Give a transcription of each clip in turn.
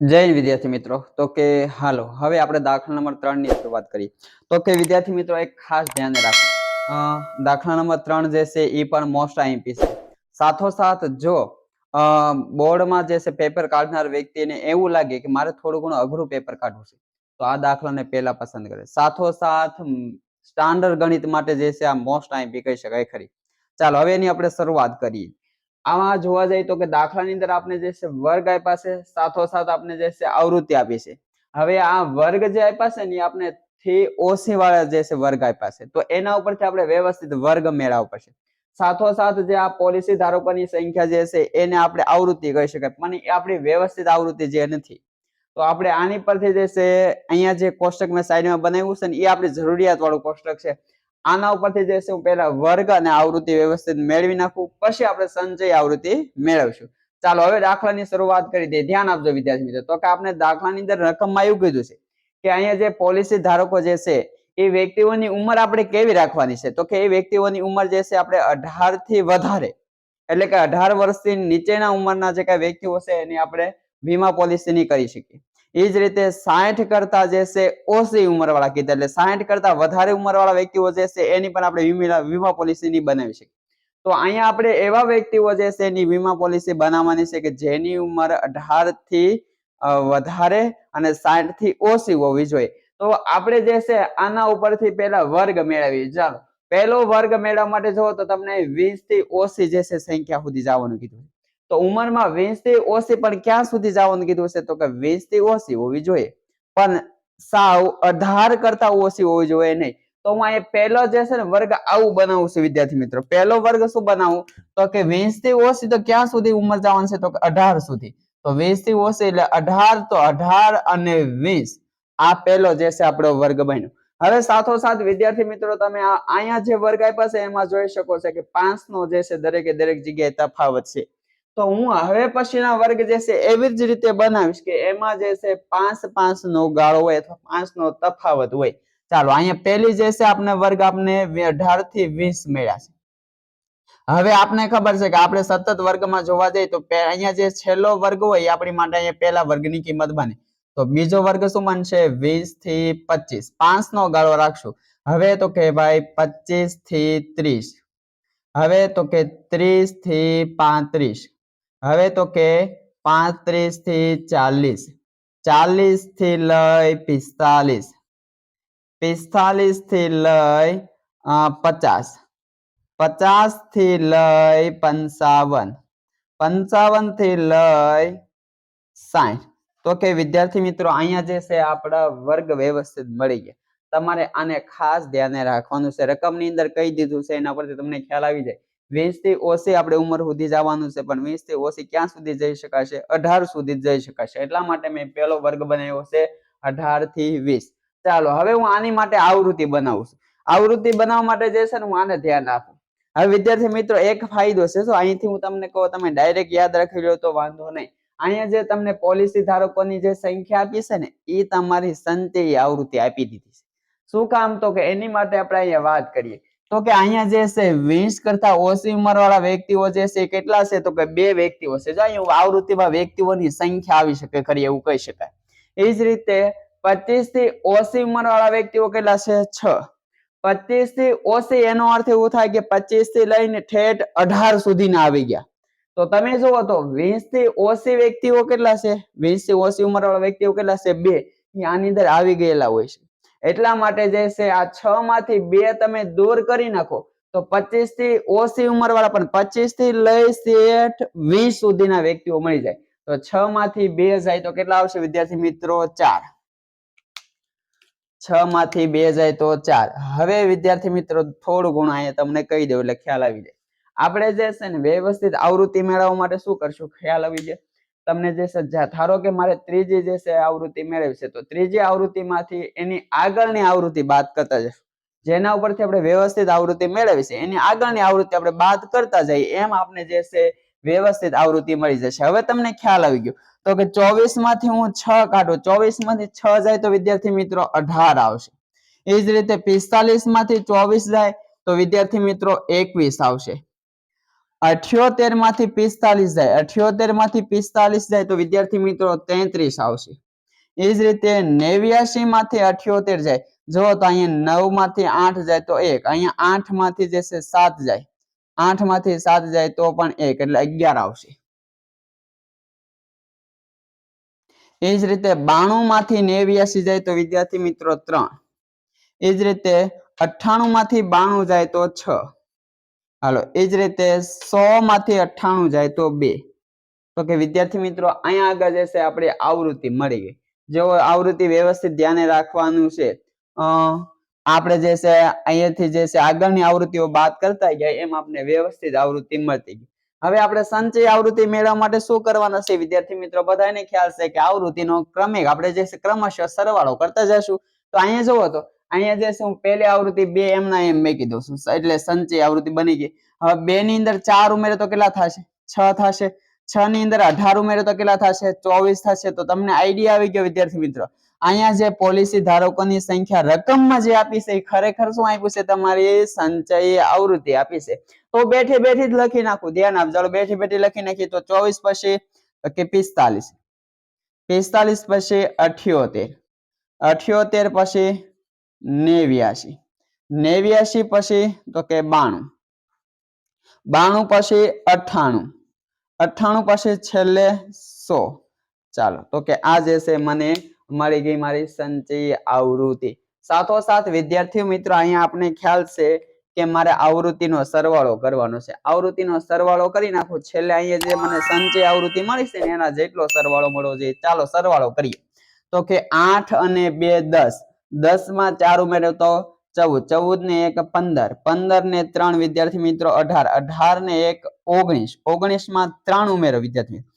જય હિન્દ વિદ્યાર્થી મિત્રો. તો કે હાલો હવે આપણે દાખલા નંબર 3 ની શરૂઆત કરીએ. તો કે વિદ્યાર્થી મિત્રો એક ખાસ ધ્યાન રાખો. દાખલા નંબર 3 જે છે એ પણ મોસ્ટ આઈએમપી છે. સાથોસાથ જો બોર્ડમાં જે છે પેપર કાઢનાર વ્યક્તિને એવું લાગે કે મારે થોડું ઘણું અઘરું પેપર કાઢવું છે તો આ દાખલાને પહેલા પસંદ કરે. સાથોસાથ સ્ટાન્ડર્ડ ગણિત માટે જે છે આ મોસ્ટ આઈએમપી કહી શકાય ખરી. ચાલો હવે એની આપણે શરૂઆત કરીએ. આમાં જોવા જઈએ તો કે દાખલાની અંદર આપણે જે છે વર્ગ આપ્યા છે, સાથોસાથ આપણે જે છે આવૃત્તિ આપી છે. હવે આ વર્ગ જે આપ્યા છે ને આપણે થી ઓછી વાળા જે છે વર્ગ આપ્યા છે તો એના ઉપરથી આપણે વ્યવસ્થિત વર્ગ મેળવવો પડશે. સાથોસાથ જે આ પોલિસી ધારકોની સંખ્યા જે છે એને આપણે આવૃત્તિ કહી શકાય, પણ એ આપણી વ્યવસ્થિત આવૃત્તિ જે નથી. તો આપણે આની પરથી જે છે અહીંયા જે કોષ્ટક મેં સાઈડમાં બનાવ્યું છે ને એ આપણી જરૂરિયાત વાળું કોષ્ટક છે. આના ઉપરથી જે છે હું પહેલા વર્ગ અને આવૃત્તિ વ્યવસ્થિત મેળવી નાખું, પછી આપણે સંચય આવૃત્તિ મેળવશું. ચાલો હવે દાખલાની શરૂઆત કરી દઈએ. ધ્યાન આપજો વિદ્યાર્થી મિત્રો. તો કે આપણે દાખલાની અંદર રકમમાં એવું કીધું છે કે અહીંયા જે પોલિસી ધારકો જે છે એ વ્યક્તિઓની ઉંમર આપણે કેવી રાખવાની છે. તો કે એ વ્યક્તિઓની ઉંમર જે છે આપણે 18 થી વધારે એટલે કે 18 વર્ષથી નીચેના ઉંમરના જે કઈ વ્યક્તિઓ છે એની આપણે વીમા પોલિસી નહીં કરી શકીએ. એ જ રીતે 60 કરતા જે છે ઓછી ઉંમર વાળા કીધા એટલે 60 કરતા વધારે ઉંમર વાળા વ્યક્તિઓ જે છે એની પણ આપણે વીમા પોલિસી નહીં બનાવી શકીએ. તો અહીંયા આપણે એવા વ્યક્તિઓ જે છે એની વીમા પોલિસી બનાવવાની છે કે જેની ઉંમર 18 થી વધારે અને 60 થી ઓછી હોવી જોઈએ. તો આપણે જે છે આના ઉપરથી પહેલા વર્ગ મેળવીએ. ચાલો પહેલો વર્ગ મેળવવા માટે જો તો તમને 20 થી ઓછી જે છે સંખ્યા સુધી જવાનું કીધું. તો ઉંમરમાં 20 થી ઓછી પણ ક્યાં સુધી જવાનું કીધું છે તો કે 20 થી ઓછી હોવી જોઈએ, પણ સાવ 18 કરતા ઓછી હોવી જોઈએ નહીં. તો હું અહીંયા પહેલો જે છે ને વર્ગ આવું બનાવું છું વિદ્યાર્થી મિત્રો. પહેલો વર્ગ શું બનાવું તો કે 20 થી ઓછી તો ક્યાં સુધી ઉંમર જવાનું છે તો કે 18 સુધી. તો 20 થી ઓછી એટલે 18, તો 18 અને 20 આ પહેલો જે છે આપણો વર્ગ બન્યો. હવે સાથોસાથ વિદ્યાર્થી મિત્રો તમે અહીંયા જે વર્ગ આપ્યા છે એમાં જોઈ શકો છો કે 5 નો જે છે દરેકે દરેક જગ્યાએ તફાવત છે. તો હું હવે પછીના વર્ગ જે છે એવી જ રીતે બનાવીશ કે એમાં જે છે 5 નો ગાળો હોય અથવા 5 નો તફાવત હોય. ચાલો અહીંયા પહેલી જે છે આપણે વર્ગ આપણે 18 થી 20 મળ્યા છે. હવે આપને ખબર છે કે આપણે સતત વર્ગમાં જોવા જઈએ તો અહીંયા જે છેલ્લો વર્ગ હોય એ આપણી માટે અહીંયા પહેલા વર્ગની કિંમત બને. તો બીજો વર્ગ શું બનશે 20 થી 25. 5 નો ગાળો રાખશું. હવે તો કે ભાઈ 25 થી 30. હવે તો કે 30 થી 35. હવે તો કે 35 થી 40. 40 થી લઈ 45. 45 થી લઈ 50. 50 થી લઈ 55. 55 થી લઈ 60. તો કે વિદ્યાર્થી મિત્રો અહીંયા જે છે આપણા વર્ગ વ્યવસ્થિત મળી ગયા. તમારે આને ખાસ ધ્યાને રાખવાનું છે. રકમની અંદર કહી દીધું છે એના પરથી તમને ખ્યાલ આવી જાય. 20 થી ઓછી આપણે ઉંમર સુધી જવાનું છે, પણ 20 થી ઓછી ક્યાં સુધી જઈ શકાશે 18 સુધી જઈ શકાશે. એટલા માટે મેં પહેલો વર્ગ બનાવ્યો છે 18 થી 20. ચાલો હવે હું આની માટે આવૃત્તિ બનાવું છું. આવૃત્તિ બનાવવા માટે જે છે ને હું આને ધ્યાન રાખું. હવે વિદ્યાર્થી મિત્રો એક ફાયદો છે. તો અહીંથી હું તમને કહું તમે ડાયરેક્ટ યાદ રાખી લો તો વાંધો નહીં. અહીંયા જે તમને પોલિસી ધારકોની જે સંખ્યા આપી છે ને એ તમારી સંચયી આવૃત્તિ આપી દીધી છે. શું કામ તો કે એની માટે આપણે અહીંયા વાત કરીએ તો કે અહીંયા જે છે 20 કરતા ઓછી ઉંમર વાળા વ્યક્તિઓ જે છે કેટલા છે તો કે 2 વ્યક્તિઓ છે. જો અહીંયા આવૃત્તિમાં વ્યક્તિઓની સંખ્યા આવી શકે ખરી એવું કહી શકાય. એ જ રીતે 25 થી ઓછી ઉંમર વાળા વ્યક્તિઓ કેટલા છે 6. 25 થી ઓછી એનો અર્થ એવું થાય કે 25 થી લઈને ઠેઠ 18 સુધીના આવી ગયા. તો તમે જુઓ તો 20 થી ઓછી વ્યક્તિઓ કેટલા છે 20 થી ઓછી ઉંમર વાળા વ્યક્તિઓ કેટલા છે 2. આની અંદર આવી ગયેલા હોય છે. એટલા માટે જે છે આ 6 માંથી 2 તમે દૂર કરી નાખો તો 25 થી ઓછી ઉંમર વાળા પણ 25 થી લઈ શેઠ 20 સુધીના વ્યક્તિઓ મળી જાય. તો 6 માંથી 2 જાય તો કેટલા આવશે વિદ્યાર્થી મિત્રો 4. 6 માંથી 2 જાય તો 4. હવે વિદ્યાર્થી મિત્રો થોડું ઘણું અહીંયા તમને કહી દઉં એટલે ખ્યાલ આવી જાય. આપણે જે છે ને વ્યવસ્થિત આવૃત્તિ મેળવવા માટે શું કરશું ખ્યાલ આવી જાય. તમને જે છે ધારો કે મારે ત્રીજી જે છે આવૃત્તિ મેળવી છે તો ત્રીજી આવૃત્તિમાંથી એની આગળની આવૃત્તિ બાદ કરતા જશું. જેના ઉપરથી આપણે વ્યવસ્થિત આવૃત્તિ મેળવી છે એની આગળની આવૃત્તિ આપણે બાદ કરતા જઈએ એમ આપણે જે છે વ્યવસ્થિત આવૃત્તિ મળી જશે. હવે તમને ખ્યાલ આવી ગયો તો કે 24 માંથી હું 6 કાઢું. 24 માંથી 6 જાય તો વિદ્યાર્થી મિત્રો 18 આવશે. એ જ રીતે 45 માંથી 24 જાય તો વિદ્યાર્થી મિત્રો 21 આવશે. 78 માંથી 45 જાય, 78 માંથી 45 જાય તો વિદ્યાર્થી મિત્રો 33 આવશે. એ જ રીતે 89 માંથી 78 જાય, જો તો અહીંયા 9 માંથી 8 જાય તો 1, અહીંયા 8 માંથી જે છે 7 જાય, 8 માંથી 7 જાય તો પણ 1, એટલે 11 આવશે. એ જ રીતે 92 માંથી 89 જાય તો વિદ્યાર્થી મિત્રો 3. એ જ રીતે 98 માંથી 92 જાય તો 6. હાલો, એ જ રીતે 100 માંથી 98 જાય તો 2. તો કે વિદ્યાર્થી મિત્રો અહીંયા આગળ જે છે આપણે આવૃત્તિ મળી ગઈ. જો આવૃત્તિ વ્યવસ્થિત ધ્યાને રાખવાનું છે. આપણે જે છે અહીંયાથી જે છે આગળની આવૃત્તિઓ બાદ કરતા ગયા એમ આપણે વ્યવસ્થિત આવૃત્તિ મળતી ગઈ. હવે આપણે સંચય આવૃત્તિ મેળવવા માટે શું કરવાનું છે વિદ્યાર્થી મિત્રો? બધાને ખ્યાલ છે કે આવૃત્તિનો ક્રમિક આપણે જે છે ક્રમશઃ સરવાળો કરતા જશું. તો અહીંયા જુઓ તો અહીંયા જે છે હું પહેલી આવૃત્તિ 2 એમના એમ મેકી દઉં છું, એટલે સંચય આવૃત્તિ બની ગઈ. હવે 2 ની અંદર 4 ઉમેરો તો કેટલા થશે? 6 થશે. 6 ની અંદર 18 ઉમેરો તો કેટલા થશે? 24 થશે. તો તમને આઈડિયા આવી ગયો વિદ્યાર્થી મિત્રો. અહીંયા જે પોલિસી ધારકોની સંખ્યા રકમમાં જે આપી છે એ ખરેખર શું આપ્યું છે? તમારી સંચય આવૃત્તિ આપી છે. તો બેઠી બેઠી જ લખી નાખું, ધ્યાન આપજો. ચાલો બેઠી બેઠી લખી નાખીએ તો 24 પછી કે 45, 45 પછી 78, 78 પછી 89, 89 પછી તો કે 92, 92 પછી 98, 98 પછી છેલ્લે 100. ચાલો, તો કે આ જે છે મને મળી ગઈ મારી સંચય આવૃત્તિ. સાથોસાથ વિદ્યાર્થી મિત્રો અહીંયા આપણે ખ્યાલ છે કે મારે આવૃત્તિનો સરવાળો કરવાનો છે. આવૃત્તિનો સરવાળો કરી નાખો, છેલ્લે અહીંયા જે મને સંચય આવૃત્તિ મળી છે ને એના જેટલો સરવાળો મળવો જોઈએ. ચાલો સરવાળો કરીએ. તો કે 8 અને 2 10, 10 માં 4 ઉમેરો તો 14, 14 ને 1 15, 15 ને 3 વિદ્યાર્થી મિત્રો 18, 18 ને 1 19, 19 માં 3 ઉમેરો વિદ્યાર્થી મિત્રો,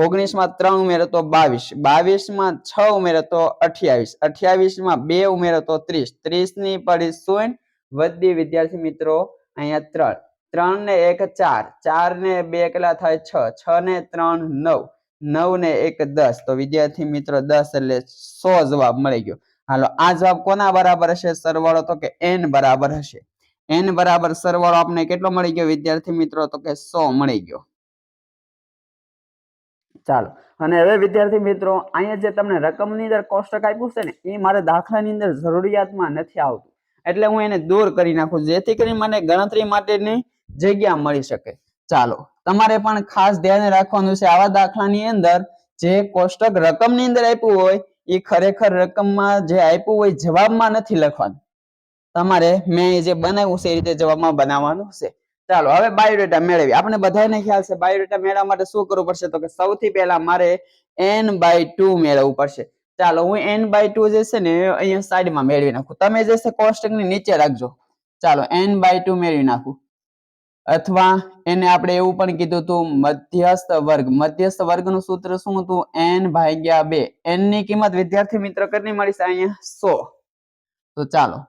19 માં 3 ઉમેરો તો 22, 22 માં 6 ઉમેરો તો 28, 28 માં 2 ઉમેરો તો 30, 30 ની પડી 0 વધી વિદ્યાર્થી મિત્રો અહીંયા 3, 3 ને 1 4, 4 ને 2 કેટલા થાય? 6, 6 ને 3 9, 9 ને 1 10. તો વિદ્યાર્થી મિત્રો 10 એટલે 100 જવાબ મળી ગયો. હાલો, આ જવાબ કોના બરાબર હશે સરવાળો? તો કે n બરાબર હશે. n બરાબર સરવાળો આપણે કેટલો મળી ગયો વિદ્યાર્થી મિત્રો? તો કે 100 મળી ગયો. ચાલો, અને હવે વિદ્યાર્થી મિત્રો અહીંયા જે તમને રકમની અંદર કોષ્ટક આપ્યું છે ને એ મારે દાખલાની અંદર જરૂરિયાતમાં નથી આવતું, એટલે હું એને દૂર કરી નાખું જેથી કરીને મને ગણતરી માટેની જગ્યા મળી શકે. ચાલો, તમારે પણ ખાસ ધ્યાન રાખવાનું છે આવા દાખલાની અંદર જે કોષ્ટક રકમની અંદર આપ્યું હોય એ ખરેખર રકમમાં જે આપ્યું હોય જવાબમાં નથી લખવાનું. તમારે મેં જે બનાવ્યું છે એ રીતે જવાબમાં બનાવવાનું છે. ચાલો, હવે બાયોડેટા મેળવી. આપણે બધાને ખ્યાલ છે બાયોડેટા મેળવવા માટે શું કરવું પડશે? તો કે સૌથી પહેલા મારે n/2 મેળવવું પડશે. ચાલો, હું n/2 જે છે ને અહીંયા સાઈડમાં મેળવી નાખું. તમે જે છે કોષ્ટકની નીચે રાખજો. ચાલો, n/2 મેળવી નાખું. અથવા એને આપણે એવું પણ કીધું હતું મધ્યસ્થ વર્ગ. મધ્યસ્થ વર્ગનું સૂત્ર શું હતું? n/2. n ની કિંમત વિદ્યાર્થી મિત્ર કેટલી મળી છે અહીંયા? 100. તો ચાલો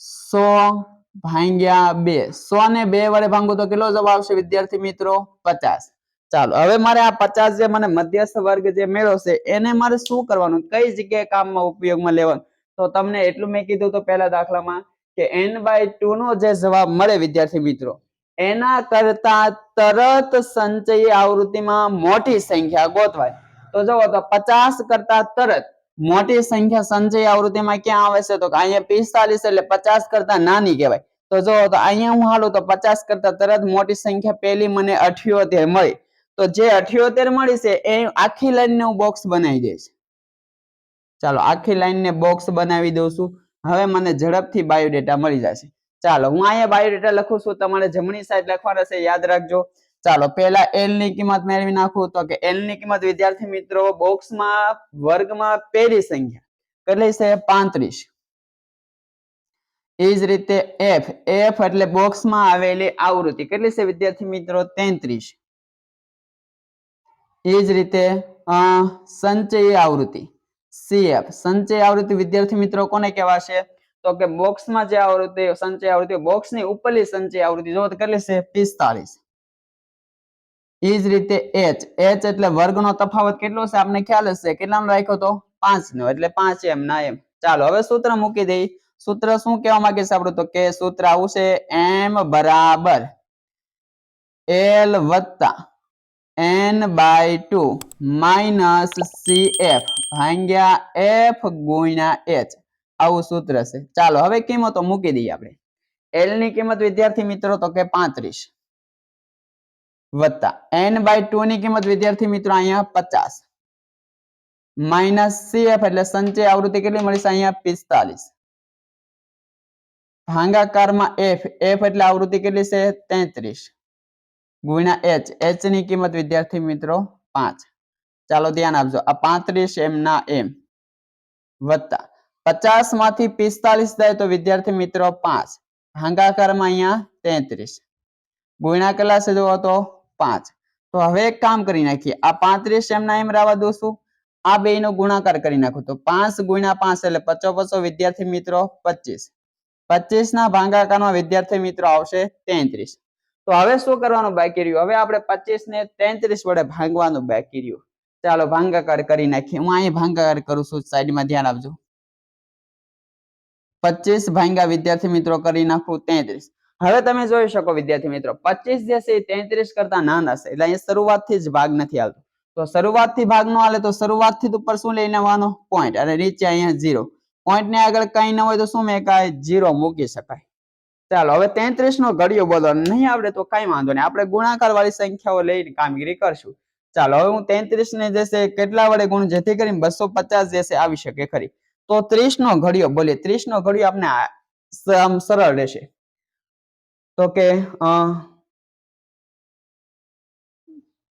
100/2, 100 ને 2 વડે ભાંગો તો કેટલો જવાબ આવશે વિદ્યાર્થી મિત્રો? 50. ચાલો, હવે મારે આ 50 જે મને મધ્યસ્થ વર્ગ જે મેળવશે એને મારે શું કરવાનું? કઈ જગ્યાએ કામમાં ઉપયોગમાં લેવાનું? તો તમને એટલું મેં કીધું તો પહેલા દાખલામાં કે n/2 નો જે જવાબ મળે વિદ્યાર્થી મિત્રો એના કરતા તરત સંચયી આવૃત્તિમાં મોટી સંખ્યા ગોતવાય. તો જુઓ તો 50 કરતા તરત મોટી સંખ્યા સંચય આવૃત્તિમાં ક્યાં આવે છે? તો અહીંયા 45 એટલે 50 કરતા નાની કહેવાય. તો જો તો અહીંયા હું હાલું તો 50 કરતા તરત મોટી સંખ્યા પહેલી મને 78 મળી. તો જે 78 મળી છે એ આખી લાઈનને હું બોક્સ બનાવી દઈશ. ચાલો, આખી લાઈનને બોક્સ બનાવી દઉં છું. હવે મને ઝડપથી બાયોડેટા મળી જશે. ચાલો, હું અહીંયા બાયોડેટા લખું છું, તમારે જમણી સાઈડ લખવાના છે, યાદ રાખજો. ચાલો, પહેલા l ની કિંમત મેળવી નાખું. તો કે l ની કિંમત વિદ્યાર્થી મિત્રો બોક્સમાં વર્ગમાં પહેલી સંખ્યા કેટલી છે? 35. એ જ રીતે f, f એટલે બોક્સમાં આવેલી આવૃત્તિ કેટલી છે વિદ્યાર્થી મિત્રો? 33. એ જ રીતે સંચયી આવૃત્તિ cf, સંચય આવૃત્તિ વિદ્યાર્થી મિત્રો કોને કહેવાશે? તો કે બોક્સમાં જે આવૃત્તિ સંચય આવૃત્તિ બોક્સની ઉપરની સંચય આવૃત્તિ જો કેટલી છે? 45. એ જ રીતે h, h એટલે વર્ગનો તફાવત કેટલો છે આપણે ખ્યાલ હશે? કેટલાનો રાખ્યો તો? 5 નો, એટલે 5m ના m. ચાલો, હવે સૂત્ર મૂકી દઈ. સૂત્ર શું કહેવા માંગે છે આપણું? તો કે સૂત્ર આવું છે m બરાબર L વત્તા n/2 માઇનસ CF ભાગ્યા F ગુણ્યા H આવું સૂત્ર છે. ચાલો હવે કિંમતો મૂકી દઈએ આપણે. L ની કિંમત વિદ્યાર્થી મિત્રો તો કે 35 વત્તા n/2 ની કિંમત વિદ્યાર્થી મિત્રો અહીંયા 50 માઇનસ CF એટલે સંચય આવૃત્તિ કેટલી મળી છે અહીંયા 45 ભાગાકારમાં F એટલે આવૃત્તિ કેટલી છે 33 ગુણ્યા H ની કિંમત વિદ્યાર્થી મિત્રો 5. ચાલો ધ્યાન આપજો આ 35 એમ ના એમ વત્તા 50 માંથી 45 જાય તો વિદ્યાર્થી મિત્રો 5 ભાગાકારમાં અહીંયા 33 ગુણ્યા કેટલા છે જો તો 5. તો હવે એક કામ કરી નાખીએ આ 35 એમ ના એમ રહેવા દોશું આ બેયનો ગુણાકાર કરી નાખો તો 5 ગુણ્યા 5 એટલે 55 વિદ્યાર્થી મિત્રો 25 25 ના ભાગાકારમાં વિદ્યાર્થી મિત્રો આવશે 33. તો હવે શું કરવાનું બાકી રહ્યું હવે આપણે 25 ને 33 વડે ભાગવાનું બાકી રહ્યું. ચાલો ભાગાકાર કરી નાખીએ. હું અહીં ભાગાકાર કરું છું સાઈડમાં ધ્યાન આપજો. 25 ભાગ્યા વિદ્યાર્થી મિત્રો કરી નાખું 33. હવે તમે જોઈ શકો વિદ્યાર્થી મિત્રો 25 જે છે 33 કરતા નાના છે એટલે અહીં શરૂઆતથી જ ભાગ નથી આવતો. તો શરૂઆતથી ભાગ નો આલે તો શરૂઆતથી ઉપર શું લઈ લેવાનો પોઈન્ટ અને નીચે અહીંયા 0. પોઈન્ટ ને આગળ કઈ ન હોય તો શું મેકાય 0 મૂકી શકાય. ચાલો હવે 33 નો ઘડિયો બોલો નહીં આવડે તો કઈ વાંધો નહીં આપણે ગુણાકાર વાળી સંખ્યાઓ લઈને કામગીરી કરશું. ચાલો હવે હું 33 ને જે છે કેટલા વડે ગુણ જેથી કરીને 250 જે છે આવી શકે ખરી. તો 30 નો ઘડિયો બોલીએ 30 નો ઘડિયો આપણે સરળ રહેશે. તો કે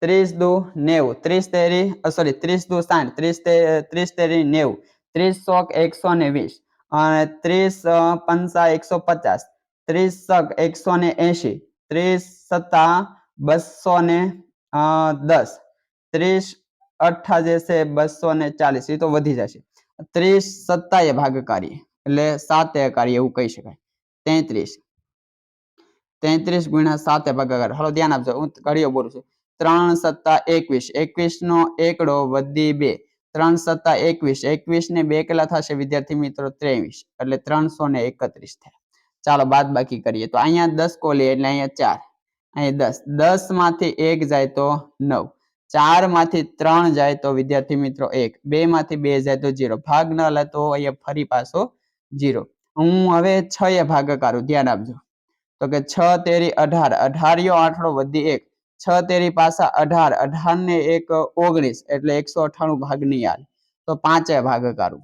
30 દુ 90 30 તેરી સોરી 30 દુ 60 30 તેરી 90 30 ચોક 120 અને 30 પંચા 150 30 સક 180 30 સત્તા 210 30 અઠ્ઠા જે છે 240 એ તો વધી જશે 30 સત્તા એ ભાગાકારી એટલે 7 એકારી એવું કહી શકાય 33 ગુણ્યા 7 ભાગાકાર. હાલો ધ્યાન આપજો હું ઘડિયો બોલું છું 3 સત્તા 21 21 નો એકડો વધી 2 3 સત્તા 21 21 ને 2 કેટલા થશે વિદ્યાર્થી મિત્રો 23 એટલે 331 થાય. ચાલો બાદ બાકી કરીએ તો અહીંયા 10 કોલી એટલે અહીંયા 4 અહીંયા 10 માંથી 1 જાય તો 9 4 માંથી 3 જાય તો વિદ્યાર્થી મિત્રો 1 2 માંથી 2 જાય તો 0 ભાગ ન લે તો અહીંયા ફરી પાછો 0. હું હવે 6 એ ભાગાકારું ધ્યાન આપજો તો કે 6 તેરી 18 18 આંકડો વધી 1 6 તેરી પાછા 18 18 ને 1 19 એટલે 198 ભાગ નહીં આવે તો 5 એ ભાગાકારું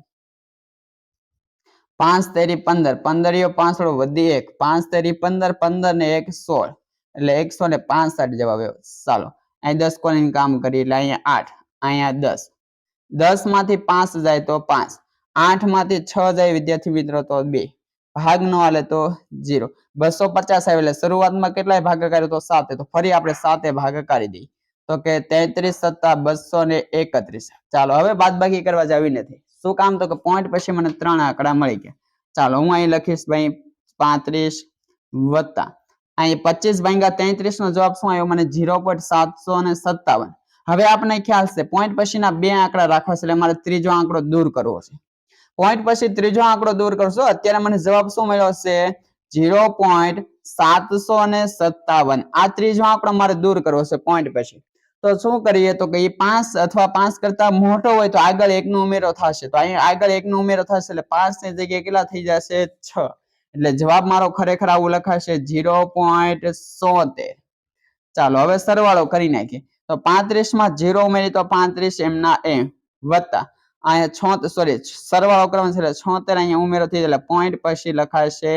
5 તેરી 15 15 પાંચડો વધી 1 5 તેરી 15 15 ને 1 16 એટલે 165 જવાબ આવ્યો. ચાલો અહીં 10 કોલીને કામ કરીએ એટલે અહીંયા 8 અહીંયા 10 10 માંથી 5 જાય તો 5 8 માંથી 6 જાય વિદ્યાર્થી મિત્રો તો 2 ભાગ નો આલે તો 0 250 આવે એટલે શરૂઆતમાં કેટલાય ભાગાકાર તો 7 તો ફરી આપણે 7 ભાગાકારી દઈએ તો કે 33 સત્તા 231. ચાલો હવે બાદબાકી કરવા જાવી નથી શું કામ તો કે પોઈન્ટ પછી મને 3 આંકડા મળી ગયા. ચાલો હું અહીં લખીશ ભાઈ 35 વત્તા અહીં 25 ભાગ્યા 33 નો જવાબ શું આવ્યો મને 0.757. હવે આપણે ખ્યાલ છે પોઈન્ટ પછીના બે આંકડા રાખવા છે એટલે મારે ત્રીજો આંકડો દૂર કરવો છે. પોઈન્ટ પછી ત્રીજો આંકડો દૂર કરશો અત્યારે મને જવાબ શું મળ્યો છે 0.757. આ ત્રીજો આંકડો મારે દૂર કરવો છે પોઈન્ટ પછી તો શું કરીએ તો કે 5 અથવા 5 કરતા મોટો હોય તો આગળ 1 નો ઉમેરો થશે તો અહીં આગળ 1 નો ઉમેરો થશે એટલે 5 ની જગ્યાએ કેટલા થઈ જશે 6 એટલે જવાબ મારો ખરેખર આવું લખાશે 0.76. ચાલો હવે સરવાળો કરી નાખીએ તો 35 માં 0 ઉમેરી તો 35 એમ ના એમ વત્તા અહીંયા 76 સરવાળો કરવાનો છે એટલે 76 અહીંયા ઉમેરો થઈ એટલે પોઈન્ટ પછી લખાશે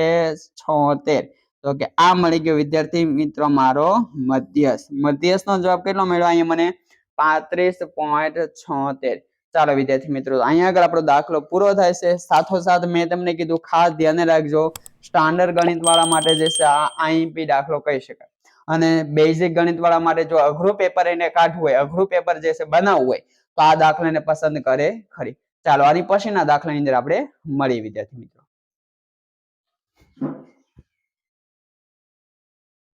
76 તો કે આ મળી ગયો વિદ્યાર્થી મિત્રો મારો મધ્યસ્થ નો જવાબ કેટલો મળ્યો અહીંયા મને 35.76. ચાલો વિદ્યાર્થી મિત્રો અહીંયા આગળ આપણો દાખલો પૂરો થાય છે. સાથોસાથ મેં તમને કીધું ખાસ ધ્યાન રાખજો સ્ટાન્ડર્ડ ગણિત વાળા માટે જે છે આ આઈએમપી દાખલો કહી શકાય અને બેઝિક ગણિત વાળા માટે જો અઘરું પેપર એને કાઢવું હોય અઘરું પેપર જે છે બનાવવું હોય તો આ દાખલાને પસંદ કરે ખરી. ચાલો આની પછીના દાખલાની અંદર આપણે મળીએ વિદ્યાર્થી મિત્રો.